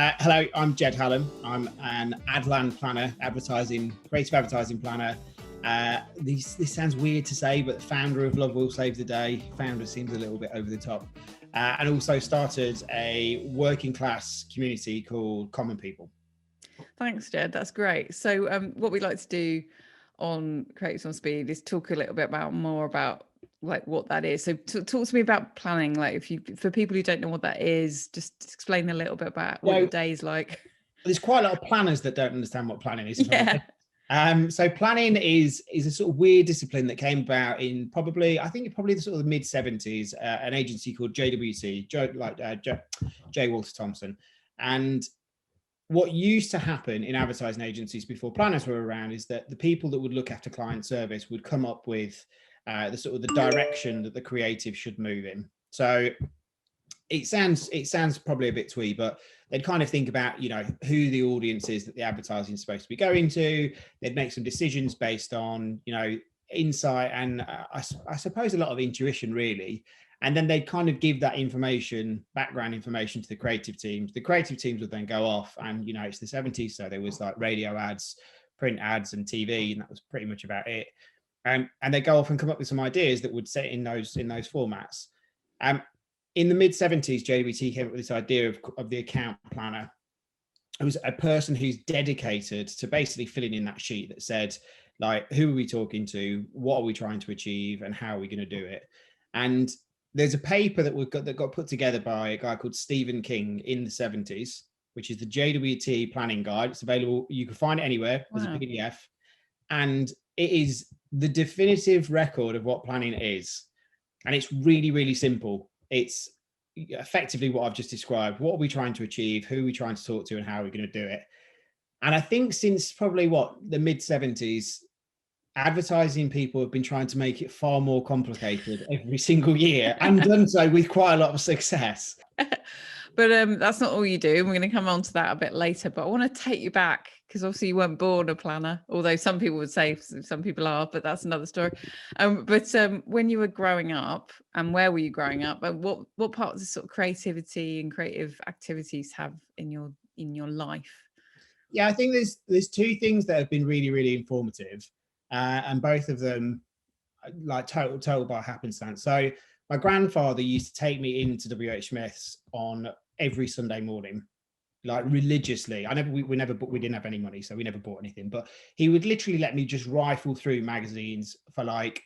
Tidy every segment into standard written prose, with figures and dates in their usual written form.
Hello, I'm Jed Hallam. I'm an Adland planner, creative advertising planner. This sounds weird to say, but the founder of Love Will Save the Day. Founder seems a little bit over the top. And also started a working class community called Common People. Thanks, Jed. That's great. So what we like to do on Creatives on Speed is talk a little bit more about like what that is. So talk to me about planning. Like for people who don't know what that is, just explain a little bit about what your day is like. There's quite a lot of planners that don't understand what planning is. Yeah. So planning is a sort of weird discipline that came about in probably the sort of the mid 70s. An agency called JWT, J. Walter Thompson, and what used to happen in advertising agencies before planners were around is that the people that would look after client service would come up with the direction that the creative should move in. So it sounds probably a bit twee, but they'd kind of think about, who the audience is that the advertising is supposed to be going to. They'd make some decisions based on, insight and I suppose a lot of intuition, really. And then they'd kind of give that background information to the creative teams. The creative teams would then go off and, it's the 70s. So there was like radio ads, print ads and TV, and that was pretty much about it. And they go off and come up with some ideas that would sit in those formats. In the mid 70s, JWT came up with this idea of the account planner. It was a person who's dedicated to basically filling in that sheet that said, like, who are we talking to? What are we trying to achieve? And how are we going to do it? And there's a paper that got put together by a guy called Stephen King in the 70s, which is the JWT planning guide. It's available. You can find it anywhere. There's a PDF. And it is the definitive record of what planning is. And it's really, really simple. It's effectively what I've just described. What are we trying to achieve? Who are we trying to talk to? And how are we going to do it? And I think since probably the mid 70s, advertising people have been trying to make it far more complicated every single year and done so with quite a lot of success. But that's not all you do. And we're going to come on to that a bit later. But I want to take you back because obviously you weren't born a planner, although some people would say some people are, but that's another story. But when you were growing up, and where were you growing up? And what parts of sort of creativity and creative activities have in your life? Yeah, I think there's two things that have been really, really informative. And both of them like total by happenstance. So my grandfather used to take me into WH Smith's on every Sunday morning, like religiously. We didn't have any money, so we never bought anything, but he would literally let me just rifle through magazines for like,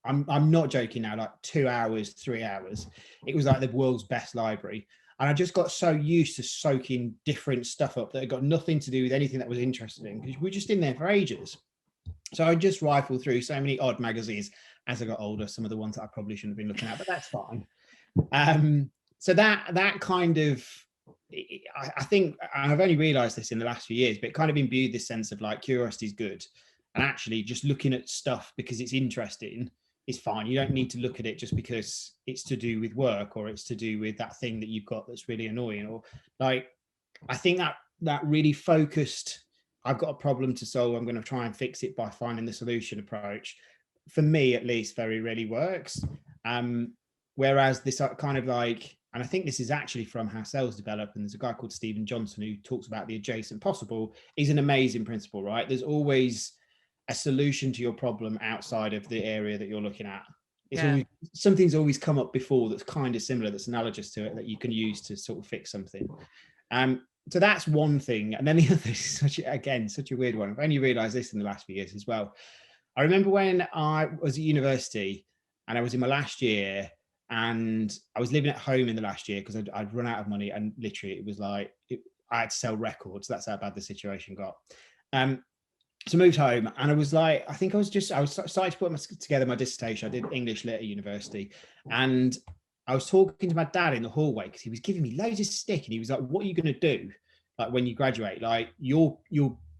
I'm not joking now, like 2 hours, 3 hours. It was like the world's best library. And I just got so used to soaking different stuff up that it got nothing to do with anything that was interesting, because we were just in there for ages. So I just rifled through so many odd magazines as I got older, some of the ones that I probably shouldn't have been looking at, but that's fine. So that kind of, I think I've only realized this in the last few years, but it kind of imbued this sense of like curiosity is good. And actually just looking at stuff because it's interesting is fine. You don't need to look at it just because it's to do with work or it's to do with that thing that you've got that's really annoying. Or like, I think that really focused, I've got a problem to solve, I'm going to try and fix it by finding the solution approach, for me at least, very rarely works. Whereas this kind of like, and I think this is actually from how sales develop, and there's a guy called Stephen Johnson who talks about the adjacent possible. He's an amazing principle, right? There's always a solution to your problem outside of the area that you're looking at. Something's always come up before that's kind of similar, that's analogous to it, that you can use to sort of fix something. So that's one thing. And then the other is such a weird one. I've only realized this in the last few years as well. I remember when I was at university and I was in my last year and I was living at home in the last year because I'd run out of money, and literally it was like, I had to sell records. That's how bad the situation got. So moved home and I was like, I was starting to put together my dissertation. I did English lit at university, and I was talking to my dad in the hallway because he was giving me loads of stick, and he was like, what are you going to do? Like when you graduate, like you'll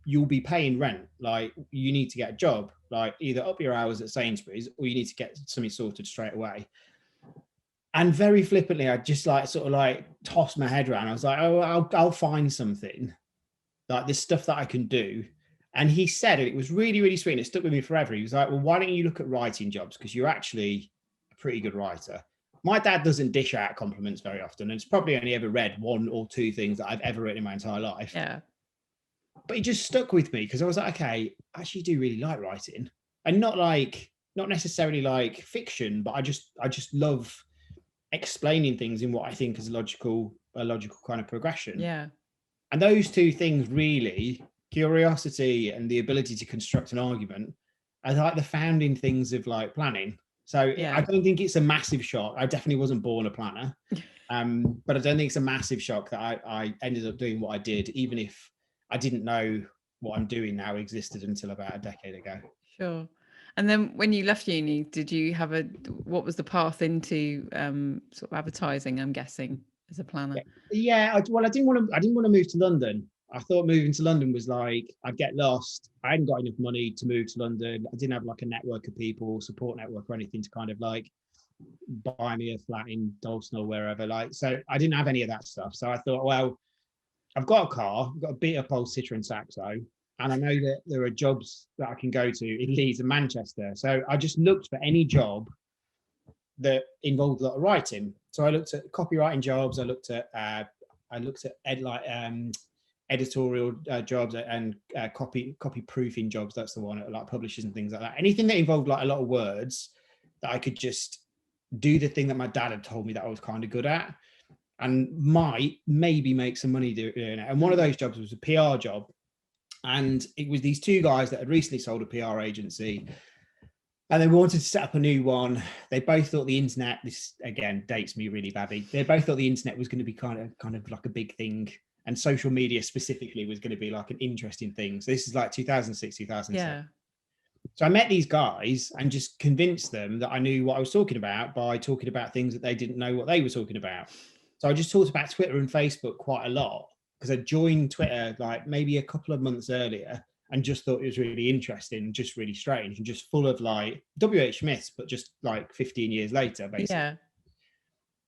be paying rent. Like you need to get a job, like either up your hours at Sainsbury's or you need to get something sorted straight away. And very flippantly, I just like sort of like tossed my head around. I was like, oh, I'll find something, like this stuff that I can do. And he said, and it was really, really sweet, and it stuck with me forever. He was like, well, why don't you look at writing jobs? Because you're actually a pretty good writer. My dad doesn't dish out compliments very often, and it's probably only ever read 1 or 2 things that I've ever written in my entire life. Yeah. But it just stuck with me because I was like, okay, I actually do really like writing, and not necessarily like fiction, but I just love explaining things in what I think is a logical kind of progression. Yeah. And those 2 things really, curiosity and the ability to construct an argument, are like the founding things of like planning. So Yeah. I don't think it's a massive shock. I definitely wasn't born a planner. But I don't think it's a massive shock that I ended up doing what I did, even if I didn't know what I'm doing now existed until about a decade ago. Sure. And then when you left uni, did you have what was the path into sort of advertising, I'm guessing, as a planner? Yeah, well, I didn't want to move to London. I thought moving to London was like, I'd get lost. I hadn't got enough money to move to London. I didn't have like a network of people, support network or anything to kind of like buy me a flat in Dalston or wherever. Like, so I didn't have any of that stuff. So I thought, well, I've got a car, I've got a beat up old Citroen Saxo, and I know that there are jobs that I can go to in Leeds and Manchester. So I just looked for any job that involved a lot of writing. So I looked at copywriting jobs. I looked at editorial jobs and copy proofing jobs. That's the one, like publishers and things like that. Anything that involved like a lot of words that I could just do the thing that my dad had told me that I was kind of good at, and might maybe make some money doing it. And one of those jobs was a PR job, and it was these 2 guys that had recently sold a PR agency. And they wanted to set up a new one. They both thought the internet, this again dates me really badly. They both thought the internet was going to be kind of like a big thing, and social media specifically was going to be like an interesting thing. So this is like 2006, 2007. Yeah. So I met these guys and just convinced them that I knew what I was talking about by talking about things that they didn't know what they were talking about. So I just talked about Twitter and Facebook quite a lot because I joined Twitter like maybe a couple of months earlier, and just thought it was really interesting, just really strange, and just full of like WH myths, but just like 15 years later, basically.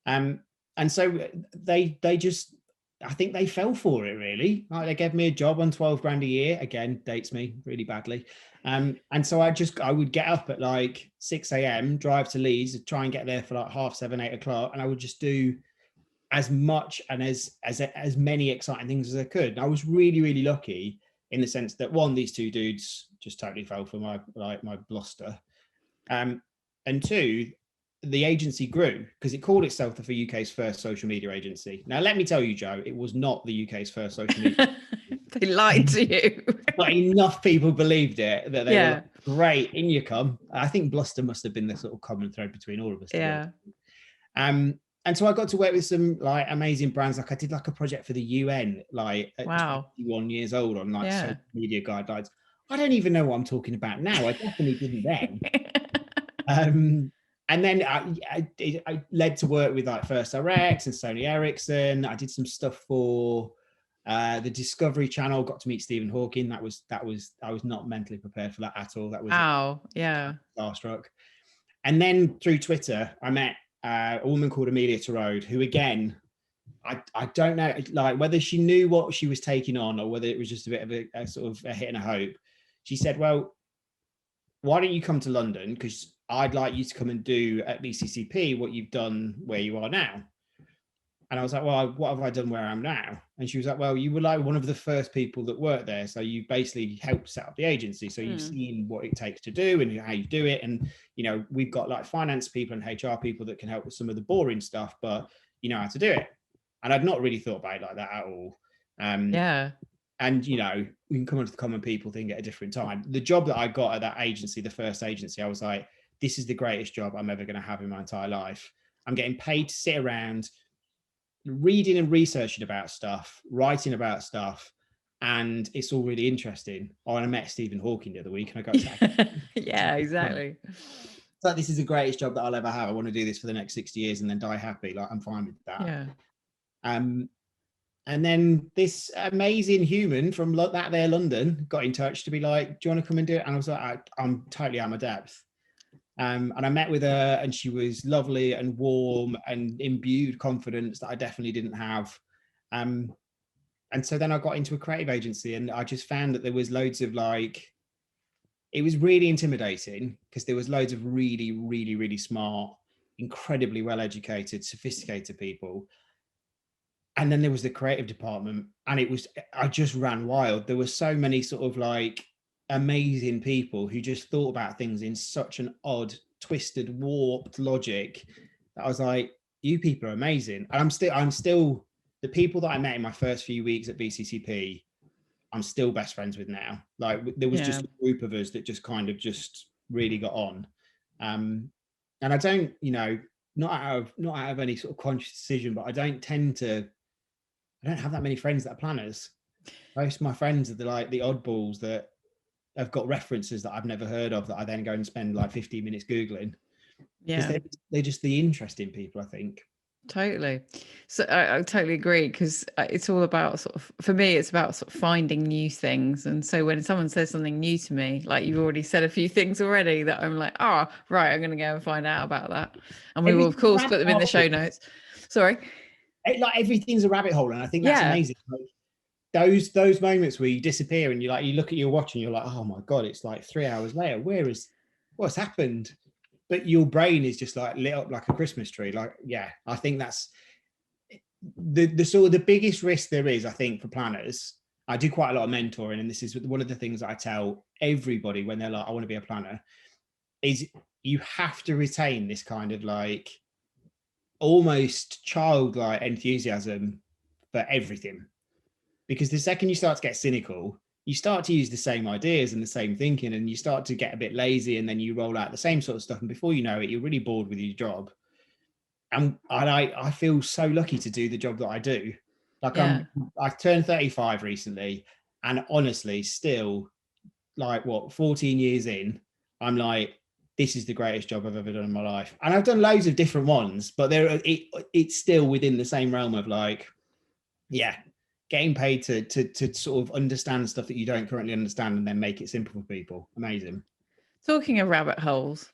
Yeah. And so they just, I think they fell for it really. Like they gave me a job on 12 grand a year. Again, dates me really badly. And so I would get up at like 6 a.m, drive to Leeds, try and get there for like 7:30, 8 o'clock, and I would just do as much and as many exciting things as I could. And I was really, really lucky in the sense that 1, these 2 dudes just totally fell for my bluster. And 2, the agency grew because it called itself the UK's first social media agency. Now, let me tell you, Joe, it was not the UK's first social media. They lied to you. But enough people believed it that they were like, great, in you come. I think bluster must have been the sort of common thread between all of us. Yeah. And so I got to work with some like amazing brands. Like I did like a project for the UN, like at 21 years old, on like social media guidelines. I don't even know what I'm talking about now. I definitely didn't then. And then I led to work with like First Direct and Sony Ericsson. I did some stuff for the Discovery Channel. Got to meet Stephen Hawking. That was I was not mentally prepared for that at all. That was starstruck. And then through Twitter, I met a woman called Amelia Tarode, who again, I don't know, like whether she knew what she was taking on or whether it was just a bit of a sort of a hit and a hope. She said, well, why don't you come to London? Because I'd like you to come and do at BCCP what you've done where you are now. And I was like, well, what have I done where I am now? And she was like, well, you were like one of the first people that worked there. So you basically helped set up the agency. So you've seen what it takes to do and how you do it. And, you know, we've got like finance people and HR people that can help with some of the boring stuff, but you know how to do it. And I'd not really thought about it like that at all. And, you know, we can come on to the common people thing at a different time. The job that I got at that agency, the first agency, I was like, this is the greatest job I'm ever going to have in my entire life. I'm getting paid to sit around reading and researching about stuff, writing about stuff, and it's all really interesting. Oh, and I met Stephen Hawking the other week, and I got exactly. So this is the greatest job that I'll ever have. I want to do this for the next 60 years and then die happy. Like I'm fine with that. And then this amazing human from that there London got in touch to be like, do you want to come and do it? And I was like, I'm totally out of my depth. And I met with her, and she was lovely and warm and imbued confidence that I definitely didn't have. And so then I got into a creative agency, and I just found that there was loads of like, it was really intimidating because there was loads of really, really, really smart, incredibly well-educated, sophisticated people. And then there was the creative department, and I just ran wild. There were so many sort of like amazing people who just thought about things in such an odd, twisted, warped logic that I was like, you people are amazing. And I'm still the people that I met in my first few weeks at BCCP, I'm still best friends with now. Like there was just a group of us that just kind of just really got on. And I don't, not out of any sort of conscious decision, but I don't have that many friends that are planners. Most of my friends are the oddballs that have got references that I've never heard of that I then go and spend like 15 minutes Googling. Yeah. They're just the interesting people, I think. Totally. So I totally agree, because it's all about for me, it's about finding new things. And so when someone says something new to me, like you've already said a few things already that I'm like, oh, right, I'm going to go and find out about that. And we will, of course, put them in the show notes. Sorry. Like everything's a rabbit hole. And I think that's amazing. Like, those moments where you disappear and you look at your watch and you're like, oh my God, it's like 3 hours later. What's happened? But your brain is just like lit up like a Christmas tree. Like, yeah, I think that's the sort of the biggest risk there is, I think, for planners. I do quite a lot of mentoring, and this is one of the things that I tell everybody when they're like, I want to be a planner, is you have to retain this kind of like almost childlike enthusiasm for everything. Because the second you start to get cynical, you start to use the same ideas and the same thinking, and you start to get a bit lazy, and then you roll out the same sort of stuff. And before you know it, you're really bored with your job. And I feel so lucky to do the job that I do. Like I turned 35 recently, and honestly, still like 14 years in, I'm like, this is the greatest job I've ever done in my life. And I've done loads of different ones, but it's still within the same realm of like, yeah, getting paid to sort of understand stuff that you don't currently understand and then make it simple for people. Amazing. Talking of rabbit holes,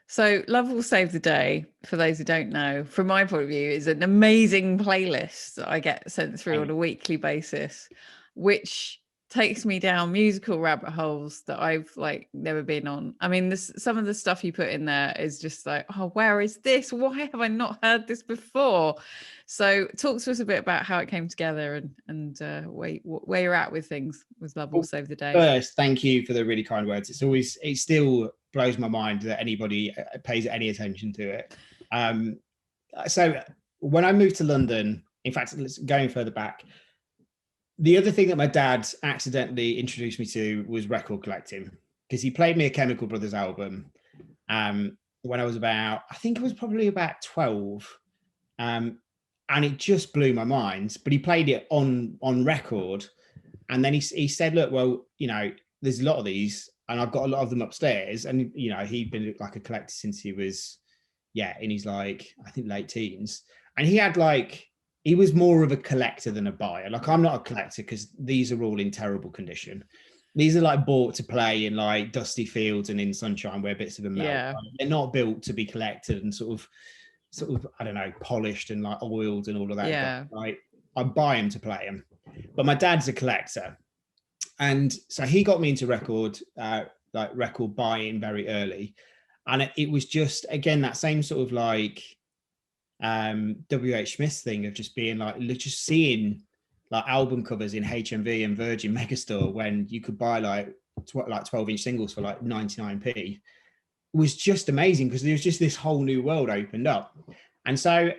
so Love Will Save the Day, for those who don't know, from my point of view, is an amazing playlist that I get sent through on a weekly basis, which takes me down musical rabbit holes that I've like never been on. I mean, some of the stuff you put in there is just like, oh, where is this? Why have I not heard this before? So talk to us a bit about how it came together and where you're at with things with Love Will Save the Day. First, thank you for the really kind words. It still blows my mind that anybody pays any attention to it. So when I moved to London, in fact, going further back, the other thing that my dad accidentally introduced me to was record collecting, because he played me a Chemical Brothers album when I was I think it was probably about 12. And it just blew my mind. But he played it on record. And then he said, look, well, there's a lot of these, and I've got a lot of them upstairs. And, he'd been like a collector since he was, in his like, I think late teens. And he had he was more of a collector than a buyer. Like, I'm not a collector because these are all in terrible condition. These are like bought to play in like dusty fields and in sunshine where bits of them melt. Yeah. They're not built to be collected and sort of, I don't know, polished and like oiled and all of that. Yeah. Like, I buy them to play them. But my dad's a collector. And so he got me into record buying very early. And it was just, again, that same sort of like W.H. Smith's thing of just being like, just seeing like album covers in HMV and Virgin Megastore when you could buy like 12-inch singles for like 99p was just amazing, because there was just this whole new world opened up. And so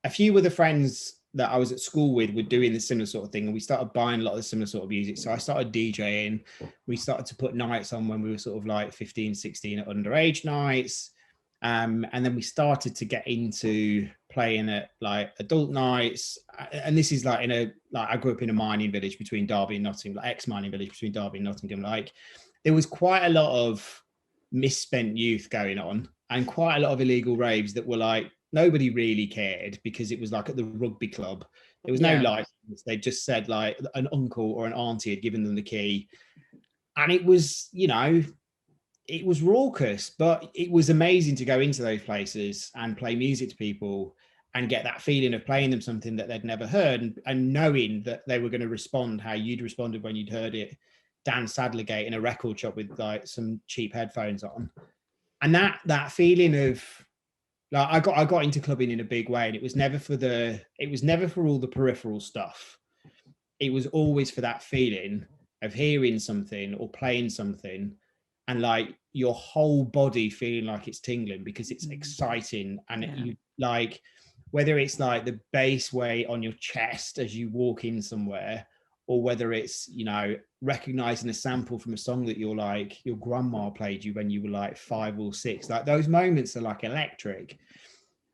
a few of the friends that I was at school with were doing the similar sort of thing, and we started buying a lot of the similar sort of music. So I started DJing. We started to put nights on when we were sort of like 15, 16 at underage nights. And then we started to get into playing at like adult nights. And this is like I grew up in a mining village between Derby and Nottingham, like ex-mining village between Derby and Nottingham. Like, there was quite a lot of misspent youth going on, and quite a lot of illegal raves that were like, nobody really cared, because it was like at the rugby club. There was no license. They just said like an uncle or an auntie had given them the key. And it was, it was raucous, but it was amazing to go into those places and play music to people and get that feeling of playing them something that they'd never heard, and knowing that they were going to respond how you'd responded when you'd heard it down Sadlergate in a record shop with like some cheap headphones on. And that feeling of Like I got into clubbing in a big way, and it was never for all the peripheral stuff. It was always for that feeling of hearing something or playing something, and like your whole body feeling like it's tingling because it's exciting, and you like, whether it's like the bass weight on your chest as you walk in somewhere, or whether it's, you know, recognizing a sample from a song that your grandma played you when you were like 5 or 6. Like those moments are like electric.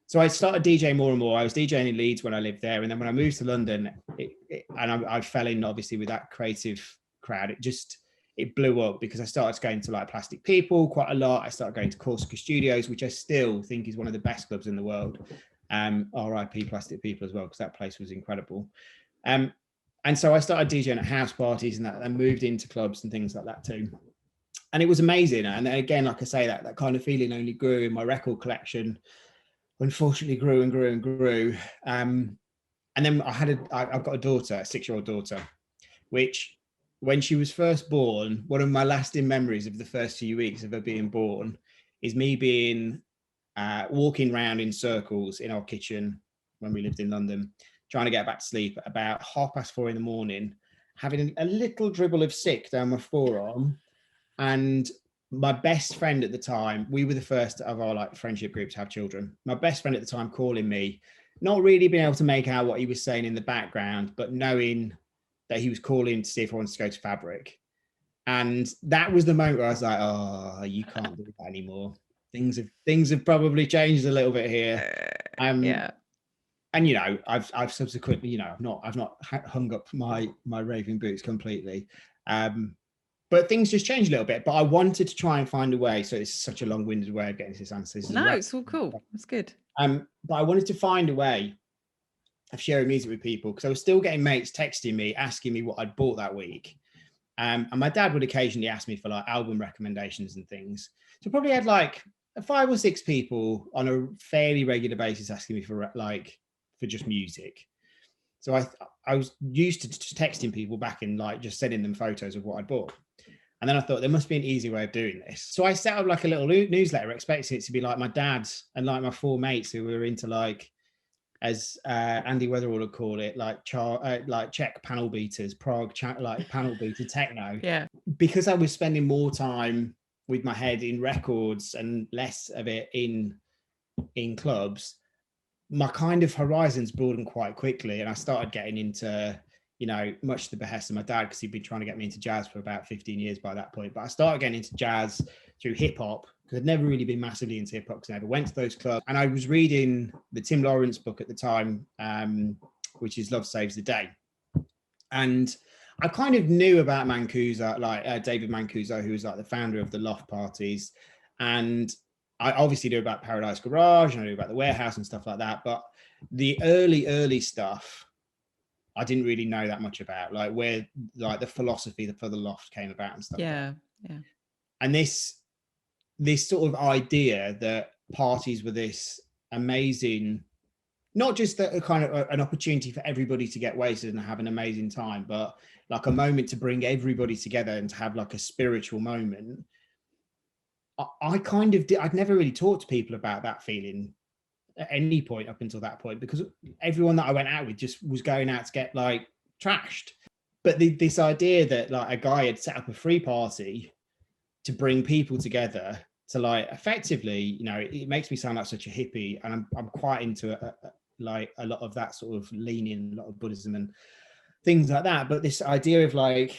So I started DJing more and more. I was DJing in Leeds when I lived there, and then when I moved to London, I fell in obviously with that creative crowd. It blew up because I started going to like Plastic People quite a lot. I started going to Corsica Studios, which I still think is one of the best clubs in the world. RIP Plastic People as well, because that place was incredible. And so I started DJing at house parties and that, and moved into clubs and things like that too. And it was amazing. And again, like I say, that kind of feeling only grew in my record collection. Unfortunately, grew and grew and grew. And then I've got a daughter, a 6-year-old daughter, which when she was first born, one of my lasting memories of the first few weeks of her being born is me being walking around in circles in our kitchen when we lived in London, trying to get back to sleep at about 4:30 in the morning, having a little dribble of sick down my forearm. And my best friend at the time, we were the first of our like friendship group to have children. My best friend at the time calling me, not really being able to make out what he was saying in the background, but knowing that he was calling to see if I wanted to go to Fabric. And that was the moment where I was like, oh, you can't do that anymore. Things have probably changed a little bit here. Yeah. And you know, I've subsequently, you know, I've not hung up my raving boots completely. But things just changed a little bit. But I wanted to try and find a way. So it's such a long-winded way of getting to this answer. No, it's all cool. That's good. But I wanted to find a way of sharing music with people, because I was still getting mates texting me, asking me what I'd bought that week. And my dad would occasionally ask me for like album recommendations and things. So probably had like 5 or 6 people on a fairly regular basis asking me for just music. So I was used to just texting people back and like just sending them photos of what I'd bought. And then I thought there must be an easy way of doing this. So I set up like a little newsletter, expecting it to be like my dad's and like my 4 mates who were into like, as Andy Weatherall would call it, like Czech panel beaters, Prague like panel beater techno. Yeah. Because I was spending more time with my head in records and less of it in clubs, my kind of horizons broadened quite quickly, and I started getting into, you know, much to the behest of my dad, because he'd been trying to get me into jazz for about 15 years by that point. But I started getting into jazz through hip hop, because I'd never really been massively into hip hop, because I never went to those clubs. And I was reading the Tim Lawrence book at the time, which is Love Saves the Day. And I kind of knew about Mancuso, like David Mancuso, who was like the founder of the Loft parties. And I obviously knew about Paradise Garage, and I knew about the Warehouse and stuff like that. But the early stuff, I didn't really know that much about, like where like the philosophy for the Loft came about and stuff. Yeah. And this sort of idea that parties were this amazing, not just a kind of an opportunity for everybody to get wasted and have an amazing time, but like a moment to bring everybody together and to have like a spiritual moment. I kind of did. I'd never really talked to people about that feeling at any point up until that point, because everyone that I went out with just was going out to get like trashed. But this idea that like a guy had set up a free party to bring people together to like effectively, you know, it makes me sound like such a hippie, and I'm quite into like a lot of that sort of leaning, a lot of Buddhism and things like that. But this idea of like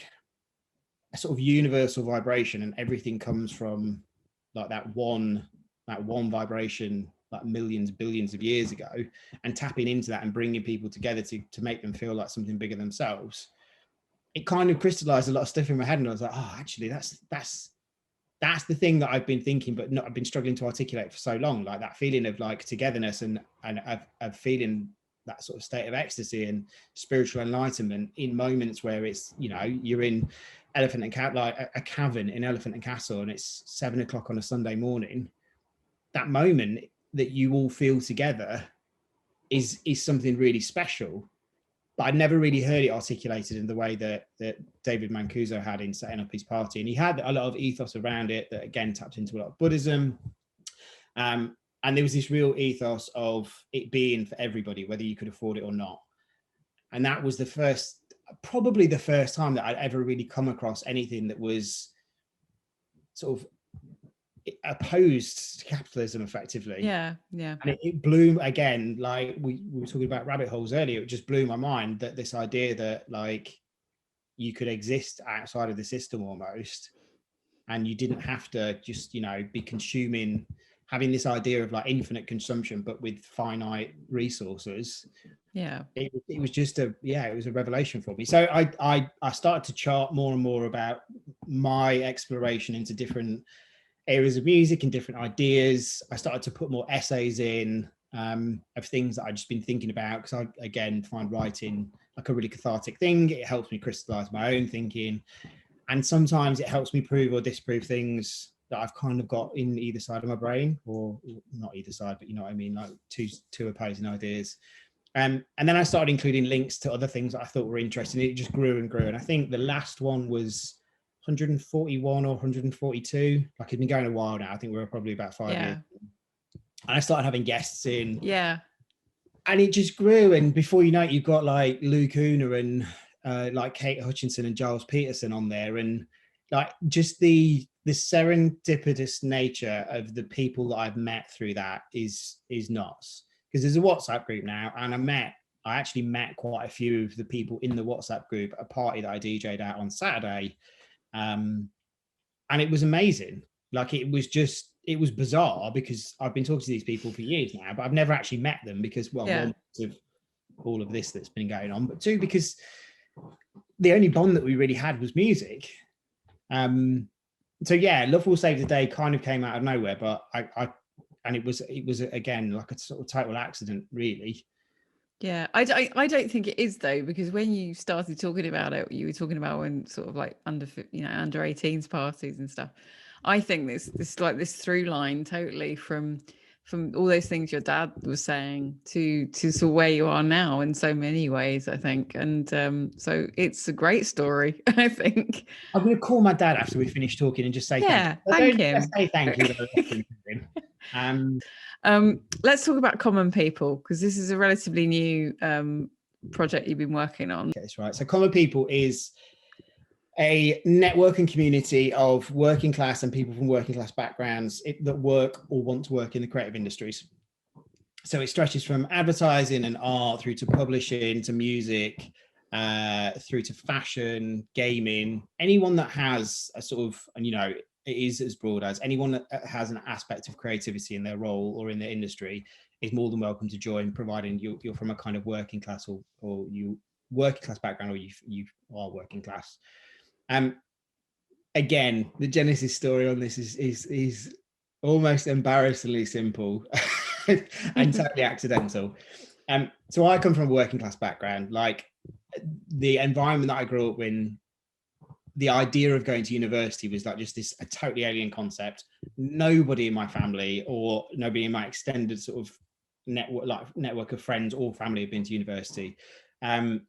a sort of universal vibration, and everything comes from like that one vibration, like millions, billions of years ago, and tapping into that and bringing people together to make them feel like something bigger themselves. It kind of crystallized a lot of stuff in my head, and I was like, oh, actually, that's the thing that I've been thinking, but not, I've been struggling to articulate for so long, like that feeling of like togetherness and of feeling that sort of state of ecstasy and spiritual enlightenment in moments where it's, you know, you're in Elephant and Cat, like a cavern in Elephant and Castle, and it's 7 o'clock on a Sunday morning. That moment that you all feel together is something really special. But I'd never really heard it articulated in the way that David Mancuso had in setting up his party. And he had a lot of ethos around it that, again, tapped into a lot of Buddhism. And there was this real ethos of it being for everybody, whether you could afford it or not. And that was probably the first time that I'd ever really come across anything that was sort of opposed to capitalism effectively. Yeah. And it blew, again, like we were talking about rabbit holes earlier, it just blew my mind that this idea that like you could exist outside of the system almost, and you didn't have to just, you know, be consuming, having this idea of like infinite consumption but with finite resources. Yeah. It was just it was a revelation for me. So I started to chart more and more about my exploration into different areas of music and different ideas. I started to put more essays in of things that I'd just been thinking about, because I, again, find writing like a really cathartic thing. It helps me crystallize my own thinking. And sometimes it helps me prove or disprove things that I've kind of got in either side of my brain, or not either side, but you know what I mean, like two opposing ideas. And then I started including links to other things that I thought were interesting. It just grew and grew. And I think the last one was 141 or 142. Like, it's been going a while now. I think we were probably about 5 years. And I started having guests in. Yeah. And it just grew. And before you know it, you've got like Luke Una and like Kate Hutchinson and Giles Peterson on there. And like just the serendipitous nature of the people that I've met through that is nuts. Because there's a WhatsApp group now, and I actually met quite a few of the people in the WhatsApp group at a party that I DJ'd at on Saturday. And it was amazing. Like, it was bizarre, because I've been talking to these people for years now, but I've never actually met them because, well, one, because of all of this that's been going on, but two, because the only bond that we really had was music. So yeah, Love Will Save the Day kind of came out of nowhere, but it was again like a sort of total accident, really. Yeah, I don't think it is though, because when you started talking about it, you were talking about when sort of like under 18s parties and stuff. I think this like this through line totally from all those things your dad was saying to sort of where you are now in so many ways, I think. And so it's a great story, I think. I'm going to call my dad after we finish talking and just say thank him. Say thank you very often to him. Let's talk about Common People, because this is a relatively new project you've been working on. Okay, that's right. So Common People is a networking community of working class and people from working class backgrounds that work or want to work in the creative industries. So it stretches from advertising and art through to publishing, to music, through to fashion, gaming. Anyone that has a sort of, and you know, it is as broad as anyone that has an aspect of creativity in their role or in their industry is more than welcome to join, providing you're from a kind of working class or you working class background, or you are working class. Again, the genesis story on this is almost embarrassingly simple and totally accidental. So I come from a working class background. Like, the environment that I grew up in, the idea of going to university was like just this a totally alien concept. Nobody in my family or nobody in my extended sort of network of friends or family have been to university. And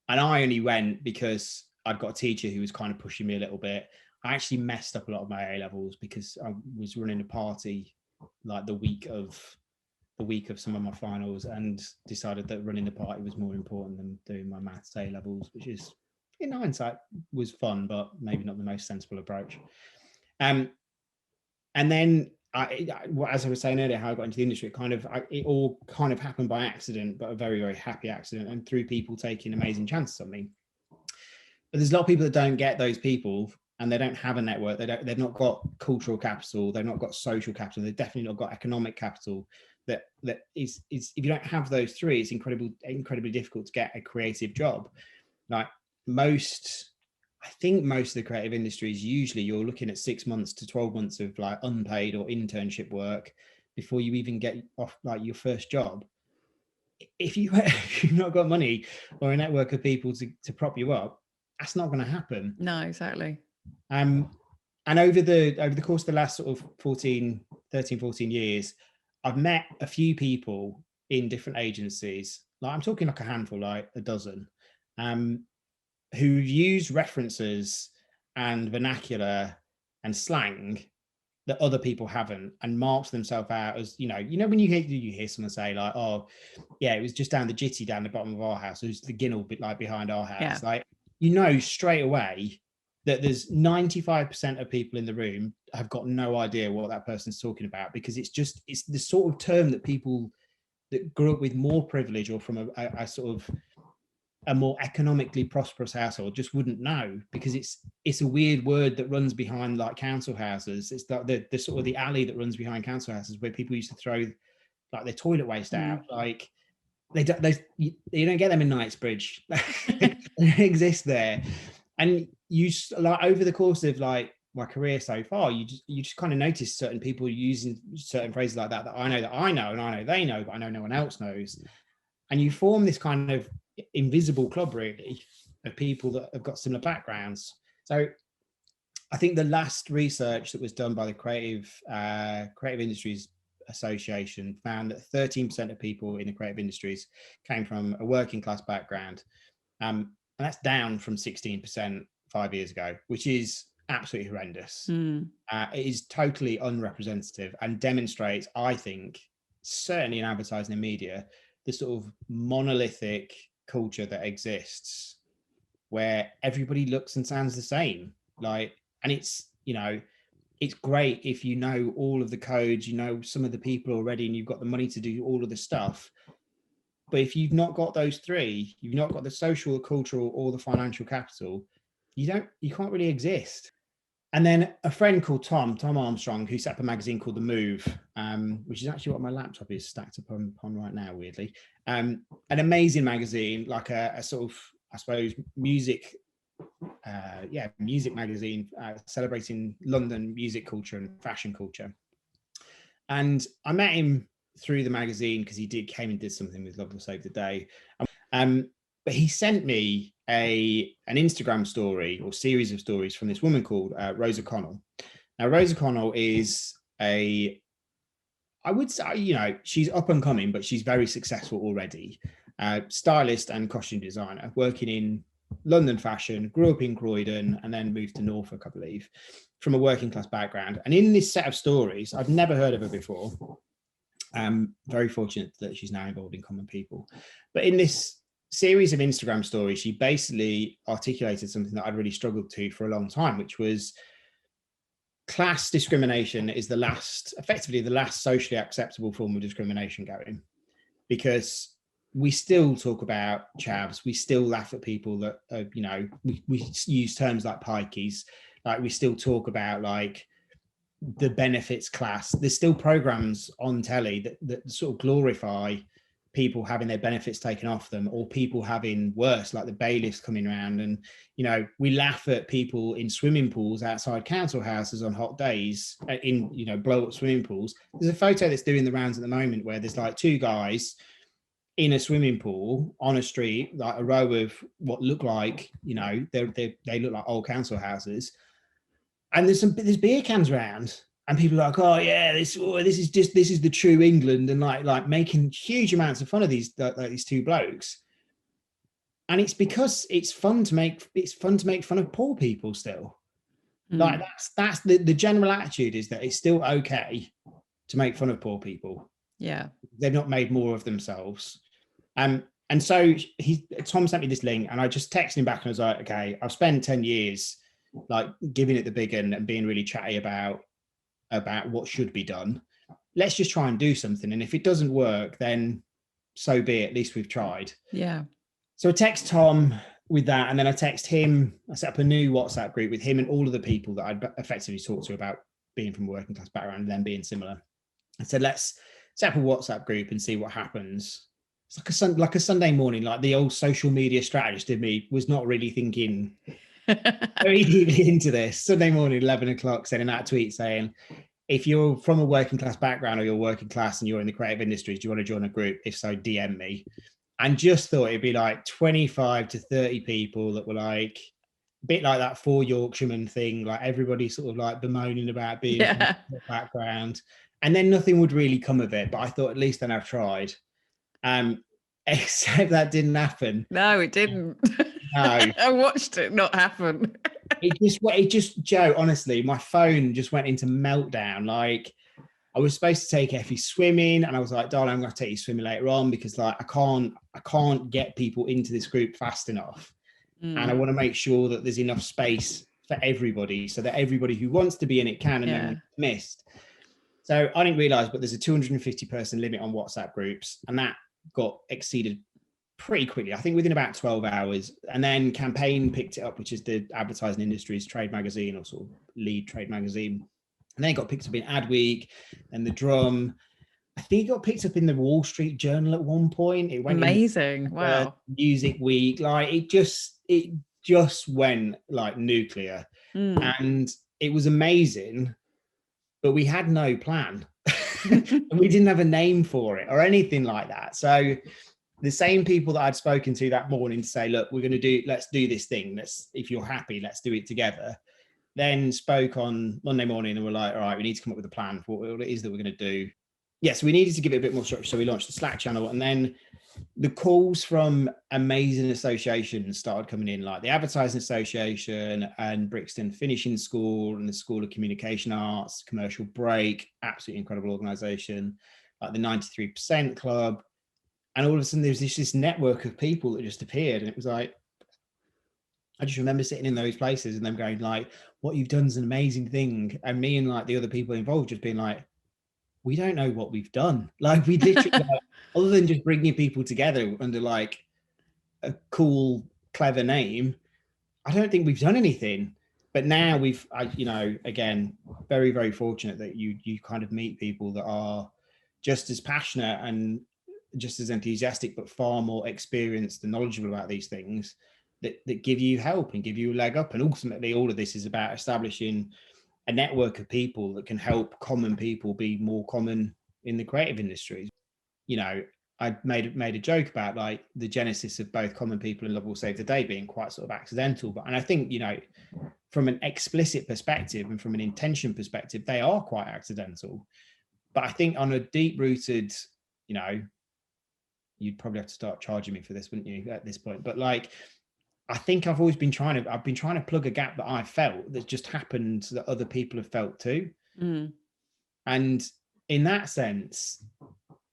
I only went because I'd got a teacher who was kind of pushing me a little bit. I actually messed up a lot of my A levels because I was running a party like the week of some of my finals, and decided that running the party was more important than doing my maths A levels, which is, in hindsight, was fun, but maybe not the most sensible approach. And then as I was saying earlier, how I got into the industry, it all kind of happened by accident, but a very, very happy accident, and through people taking amazing chances on me. But there's a lot of people that don't get those people, and they don't have a network. They've not got cultural capital. They've not got social capital. They've definitely not got economic capital. That is if you don't have those three, it's incredibly difficult to get a creative job. Like, I think most of the creative industries, usually you're looking at 6 months to 12 months of like unpaid or internship work before you even get off like your first job. If you've not got money or a network of people to prop you up, that's not going to happen. No, exactly. And over the course of the last sort of 13, 14 years, I've met a few people in different agencies. Like, I'm talking like a handful, like a dozen, who've used references and vernacular and slang that other people haven't, and marks themselves out as, when you hear someone say like, oh yeah, it was just down the jitty down the bottom of our house, it was the Ginnel bit like behind our house. Like, straight away that there's 95% of people in the room have got no idea what that person's talking about, because it's the sort of term that people that grew up with more privilege or from a sort of a more economically prosperous household just wouldn't know, because it's a weird word that runs behind like council houses. It's the sort of the alley that runs behind council houses where people used to throw like their toilet waste out. Like you don't get them in Knightsbridge. They don't exist there. And you like over the course of like my career so far, you just kind of notice certain people using certain phrases like that I know, and I know they know, but I know no one else knows. And you form this kind of invisible club really of people that have got similar backgrounds. So I think the last research that was done by the Creative Industries Association found that 13% of people in the creative industries came from a working class background. And that's down from 16% 5 years ago, which is absolutely horrendous. It is totally unrepresentative and demonstrates, I think, certainly in advertising and media, the sort of monolithic culture that exists where everybody looks and sounds the same. Like, and it's, it's great if you know all of the codes, some of the people already, and you've got the money to do all of the stuff. But if you've not got those three, you've not got the social, the cultural, or the financial capital, you can't really exist. And then a friend called Tom Armstrong, who set up a magazine called The Move, which is actually what my laptop is stacked upon right now, weirdly. An amazing magazine, like a sort of, I suppose, music magazine, celebrating London music culture and fashion culture. And I met him through the magazine because he came and did something with Love Will Save the Day. But he sent me an Instagram story or series of stories from this woman called Rose O'Connell. Now, Rose O'Connell is I would say, she's up and coming, but she's very successful already. Stylist and costume designer, working in London fashion, grew up in Croydon and then moved to Norfolk, I believe, from a working class background. And in this set of stories, I've never heard of her before. Very fortunate that she's now involved in Common People. But in this series of Instagram stories, she basically articulated something that I'd really struggled to for a long time, which was class discrimination is effectively the last socially acceptable form of discrimination going, because we still talk about chavs, we still laugh at people that we use terms like pikeys, like we still talk about like the benefits class. There's still programs on telly that sort of glorify people having their benefits taken off them, or people having worse, like the bailiffs coming around. And we laugh at people in swimming pools outside council houses on hot days in blow up swimming pools. There's a photo that's doing the rounds at the moment where there's like two guys in a swimming pool on a street, like a row of what look like they look like old council houses, and there's beer cans around, and people are like, oh yeah, this is the true England, and like making huge amounts of fun of these two blokes. And it's because it's fun to make fun of poor people still. Like that's the general attitude, is that it's still okay to make fun of poor people. Yeah, they've not made more of themselves. And so Tom sent me this link, and I just texted him back and I was like, okay, I've spent 10 years like giving it the big one and being really chatty about what should be done. Let's just try and do something. And if it doesn't work, then so be it. At least we've tried. Yeah. So I text Tom with that, and then I text him. I set up a new WhatsApp group with him and all of the people that I'd effectively talked to about being from a working class background and then being similar. I said, let's set up a WhatsApp group and see what happens. It's like a Sunday morning, like the old social media strategist in me was not really thinking very deeply into this. Sunday morning, 11 o'clock, sending out a tweet saying, if you're from a working class background or you're working class and you're in the creative industries, do you want to join a group? If so, DM me. And just thought it'd be like 25 to 30 people that were like, a bit like that 4 Yorkshiremen thing, like everybody sort of like bemoaning about being from a background. And then nothing would really come of it. But I thought, at least then I've tried. Except that didn't happen. No, it didn't. No. I watched it not happen. it just, Joe, honestly, my phone just went into meltdown. Like, I was supposed to take Effie swimming, and I was like, darling, I'm going to take you swimming later on, because like I can't get people into this group fast enough. And I want to make sure that there's enough space for everybody, so that everybody who wants to be in it can, and no one's missed. So I didn't realize, but there's a 250 person limit on WhatsApp groups, and that got exceeded pretty quickly, I think within about 12 hours. And then Campaign picked it up, which is the advertising industry's trade magazine, or sort of lead trade magazine. And then it got picked up in Adweek and the Drum. I think it got picked up in the Wall Street Journal at one point. It went amazing. Wow. Music Week. Like, it just went like nuclear. And it was amazing, but we had no plan. And we didn't have a name for it or anything like that. So the same people that I'd spoken to that morning to say, look, let's do this thing. If you're happy, let's do it together. Then spoke on Monday morning and we're like, all right, we need to come up with a plan for what it is that we're going to do. Yes, we needed to give it a bit more structure. So we launched the Slack channel, and then the calls from amazing associations started coming in, like the Advertising Association and Brixton Finishing School and the School of Communication Arts, Commercial Break, absolutely incredible organization, like the 93% Club. And all of a sudden there's this network of people that just appeared. And it was like, I just remember sitting in those places and them going like, what you've done is an amazing thing. And me and like the other people involved just being like, we don't know what we've done. Like, we literally, like, other than just bringing people together under like a cool, clever name, I don't think we've done anything. But now again, very, very fortunate that you kind of meet people that are just as passionate and just as enthusiastic, but far more experienced and knowledgeable about these things, that give you help and give you a leg up. And ultimately, all of this is about establishing a network of people that can help common people be more common in the creative industries. You know, I made a joke about like the genesis of both Common People and Love Will Save the Day being quite sort of accidental, and I think, you know, from an explicit perspective and from an intention perspective, they are quite accidental. But I think on a deep-rooted, you know, you'd probably have to start charging me for this, wouldn't you, at this point? But like, I think I've been trying to plug a gap that I felt that just happened that other people have felt too. And in that sense,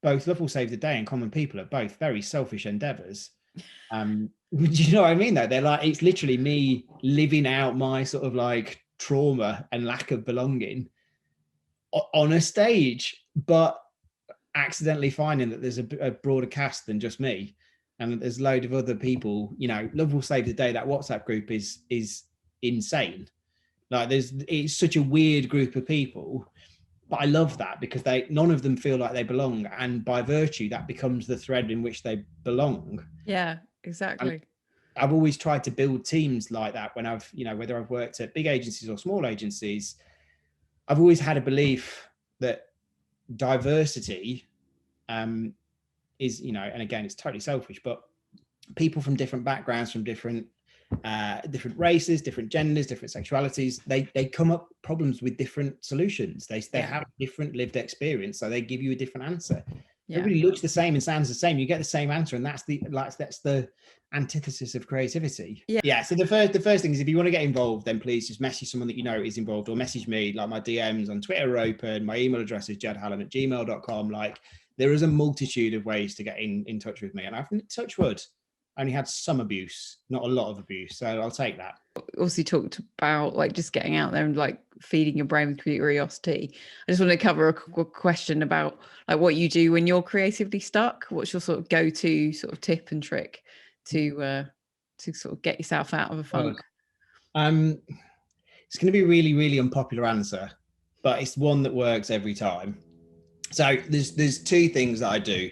both Love Will Save the Day and Common People are both very selfish endeavors. Do you know what I mean though? They're like, it's literally me living out my sort of like trauma and lack of belonging on a stage, but accidentally finding that there's a broader cast than just me. And there's a load of other people, you know. Love Will Save the Day, that WhatsApp group is insane. Like, it's such a weird group of people, but I love that because none of them feel like they belong, and by virtue that becomes the thread in which they belong. Yeah, exactly. And I've always tried to build teams like that when I've, you know, whether I've worked at big agencies or small agencies. I've always had a belief that diversity is, you know, and again, it's totally selfish, but people from different backgrounds, from different races, different genders, different sexualities, they come up problems with different solutions. They have different lived experience, so they give you a different answer. Everybody looks the same and sounds the same, you get the same answer, and that's the antithesis of creativity. So the first thing is, if you want to get involved, then please just message someone that you know is involved, or message me. Like, my DMs on Twitter are open, my email address is jedhallam@gmail.com. like, there is a multitude of ways to get in touch with me, and I've, touch wood, only had some abuse, not a lot of abuse, so I'll take that. Also talked about like just getting out there and like feeding your brain with curiosity. I just want to cover a question about like what you do when you're creatively stuck. What's your sort of go-to sort of tip and trick to sort of get yourself out of a funk? It's going to be a really, really unpopular answer, but it's one that works every time. So there's two things that I do.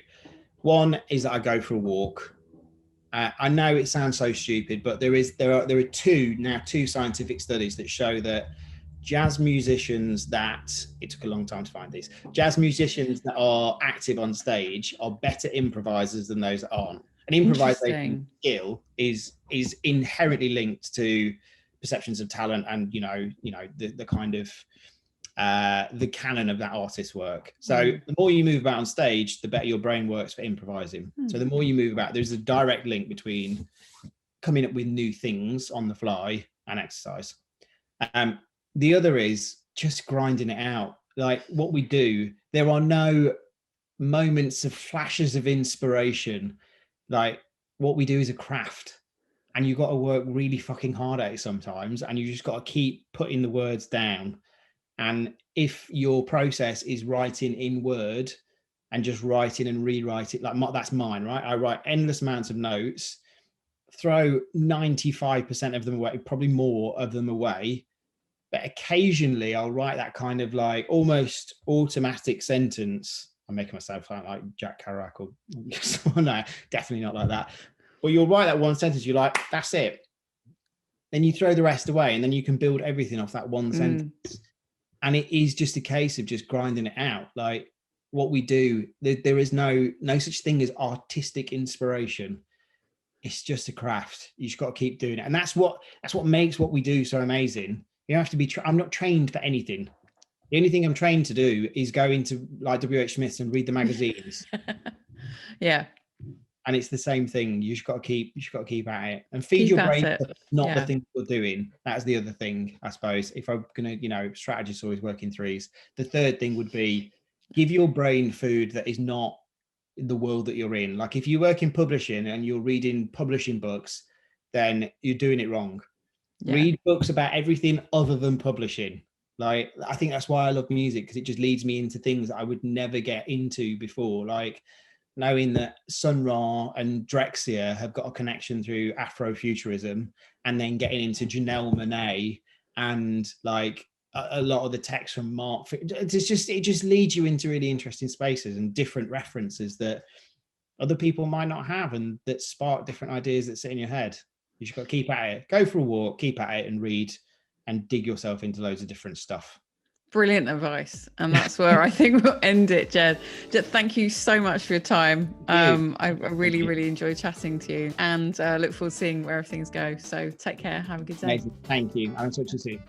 One is that I go for a walk. I know it sounds so stupid, but there are two scientific studies that show that jazz musicians it took a long time to find these, jazz musicians that are active on stage are better improvisers than those that aren't. And improvisation skill is inherently linked to perceptions of talent and, the kind of the canon of that artist's work. So the more you move about on stage, the better your brain works for improvising. So the more you move about, there's a direct link between coming up with new things on the fly and exercise. The other is just grinding it out. Like what we do, there are no moments of flashes of inspiration. Like what we do is a craft, and you've got to work really fucking hard at it sometimes, and you just got to keep putting the words down. And if your process is writing in Word and just writing and rewrite it, like that's mine, right? I write endless amounts of notes, throw 95% of them away, probably more of them away. But occasionally I'll write that kind of like almost automatic sentence. I'm making myself sound like Jack Kerouac or no, definitely not like that. But you'll write that one sentence, you're like, that's it. Then you throw the rest away, and then you can build everything off that one sentence. And it is just a case of just grinding it out. Like what we do, there is no such thing as artistic inspiration. It's just a craft. You just got to keep doing it. And that's what makes what we do so amazing. You don't have to be, I'm not trained for anything. The only thing I'm trained to do is go into like W.H. Smith's and read the magazines. Yeah. And it's the same thing. You just got to keep at it and feed your brain not the thing you're doing. That's the other thing, I suppose. If I'm gonna, strategists always work in threes. The third thing would be give your brain food that is not the world that you're in. Like if you work in publishing and you're reading publishing books, then you're doing it wrong. Yeah. Read books about everything other than publishing. Like I think that's why I love music, because it just leads me into things that I would never get into before. Like knowing that Sun Ra and Drexciya have got a connection through Afrofuturism, and then getting into Janelle Monáe and like a lot of the text from Mark. It just leads you into really interesting spaces and different references that other people might not have, and that spark different ideas that sit in your head. You just got to keep at it. Go for a walk, keep at it, and read and dig yourself into loads of different stuff. Brilliant advice. And that's where I think we'll end it, Jed. Jed, thank you so much for your time. I really enjoyed chatting to you, and look forward to seeing where things go. So take care. Have a good day. Amazing. Thank you. I'll talk to you soon.